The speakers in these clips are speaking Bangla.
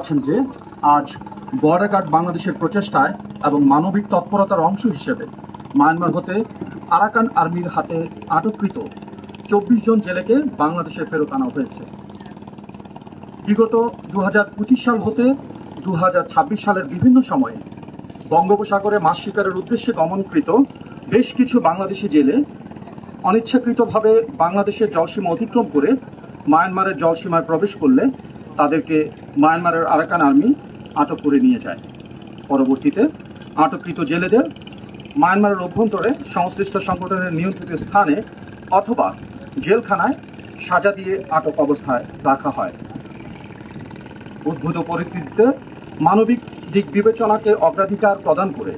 আছেন যে আজ বর্ডার গার্ড বাংলাদেশের প্রচেষ্টায় এবং মানবিক তৎপরতার অংশ হিসেবে মায়ানমার হতে আরাকান আর্মির হাতে আটককৃত 24 জন জেলেকে বাংলাদেশে ফেরত আনা হয়েছে। বিগত 2025 সাল হতে 2026 সালের বিভিন্ন সময়ে বঙ্গোপসাগরে মাছ শিকারের উদ্দেশ্যে গমনকৃত বেশ কিছু বাংলাদেশি জেলে অনিচ্ছাকৃতভাবে বাংলাদেশের জলসীমা অতিক্রম করে মায়ানমারের জলসীমায় প্রবেশ করলে তাদেরকে মায়ানমারের আরাকান আর্মি আটক করে নিয়ে যায়। পরবর্তীতে আটককৃত জেলেদের মায়ানমারের অভ্যন্তরে সংশ্লিষ্ট সংগঠনের নিয়ন্ত্রিত স্থানে অথবা জেলখানায় সাজা দিয়ে আটক অবস্থায় রাখা হয়। উদ্ভূত পরিস্থিতিতে মানবিক দিক বিবেচনাকে অগ্রাধিকার প্রদান করে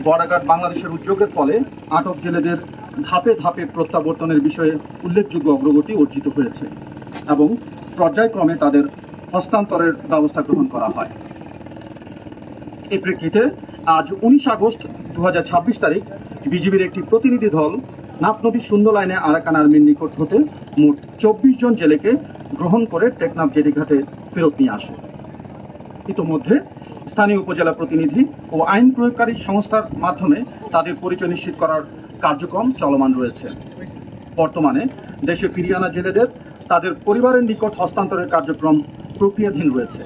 বর্ডার গার্ড বাংলাদেশের উদ্যোগের ফলে আটক জেলেদের ধাপে ধাপে প্রত্যাবর্তনের বিষয়ে উল্লেখযোগ্য অগ্রগতি অর্জিত হয়েছে এবং পর্যায়ক্রমে তাদের হস্তান্তরের ব্যবস্থা গ্রহণ করা হয়। এই প্রেক্ষিতে আজ 19 আগস্ট 2026 তারিখ বিজিবির একটি প্রতিনিধি দল নাফ নদীর শূন্য লাইনে আরাকান আর্মির নিকট হতে মোট 24 জন জেলেকে গ্রহণ করে টেকনাফ জেটিঘাটে ফেরত নিয়ে আসে। ইতোমধ্যে স্থানীয় উপজেলা প্রতিনিধি ও আইন প্রয়োগকারী সংস্থার মাধ্যমে তাদের পরিচয় নিশ্চিত করার কার্যক্রম চলমান রয়েছে। বর্তমানে দেশে ফিরিয়ে আনা জেলেদের তাদের পরিবারের নিকট হস্তান্তরের কার্যক্রম প্রক্রিয়াধীন রয়েছে।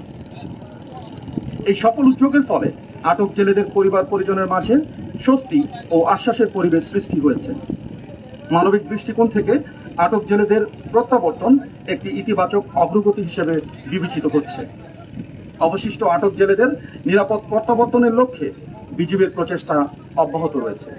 এই সফল উদ্যোগের ফলে আটক জেলেদের পরিবার পরিজনের মাঝে স্বস্তি ও আশ্বাসের পরিবেশ সৃষ্টি হয়েছে। মানবিক দৃষ্টিকোণ থেকে আটক জেলেদের প্রত্যাবর্তন একটি ইতিবাচক অগ্রগতি হিসেবে বিবেচিত হচ্ছে। অবশিষ্ট আটক জেলেদের নিরাপদ প্রত্যাবর্তনের লক্ষ্যে বিজিবির প্রচেষ্টা অব্যাহত রয়েছে।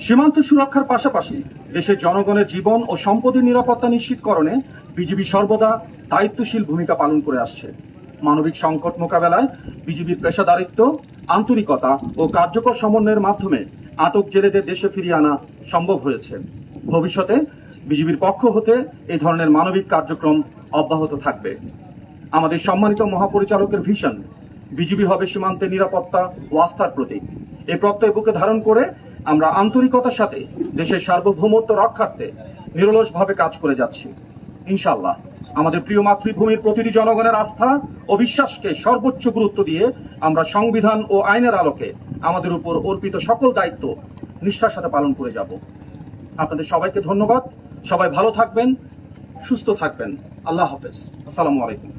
সীমান্ত সুরক্ষার পাশাপাশি দেশের জনগণের জীবন ও সম্পদের নিরাপত্তা নিশ্চিতকরণে বিজিবি সর্বদা দায়িত্বশীল ভূমিকা পালন করে আসছে। মানবিক সংকট মোকাবেলায় বিজিবির পেশাদারিত্ব, আন্তরিকতা ও কার্যকর সমন্বয়ের মাধ্যমে আটক জেলেদের দেশে ফিরিয়ে আনা সম্ভব হয়েছে। ভবিষ্যতে বিজিবির পক্ষ হতে এই ধরনের মানবিক কার্যক্রম অব্যাহত থাকবে। আমাদের সম্মানিত মহাপরিচালকের ভিশন বিজিবি হবে সীমান্তের নিরাপত্তা ও আস্থার প্রতীক। এই প্রত্যয় বুকে ধারণ করে আমরা আন্তরিকতার সাথে দেশের সার্বভৌমত্ব রক্ষার্থে নিরলসভাবে কাজ করে যাচ্ছি। ইনশাআল্লাহ আমাদের প্রিয় মাতৃভূমির প্রতিটি জনগণের আস্থা ও বিশ্বাসকে সর্বোচ্চ গুরুত্ব দিয়ে আমরা সংবিধান ও আইনের আলোকে আমাদের উপর অর্পিত সকল দায়িত্ব নিষ্ঠার সাথে পালন করে যাব। আপনাদের সবাইকে ধন্যবাদ। সবাই ভালো থাকবেন, সুস্থ থাকবেন। আল্লাহ হাফেজ। আসসালামু আলাইকুম।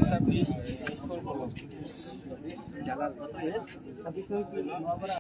ছাব্বিশ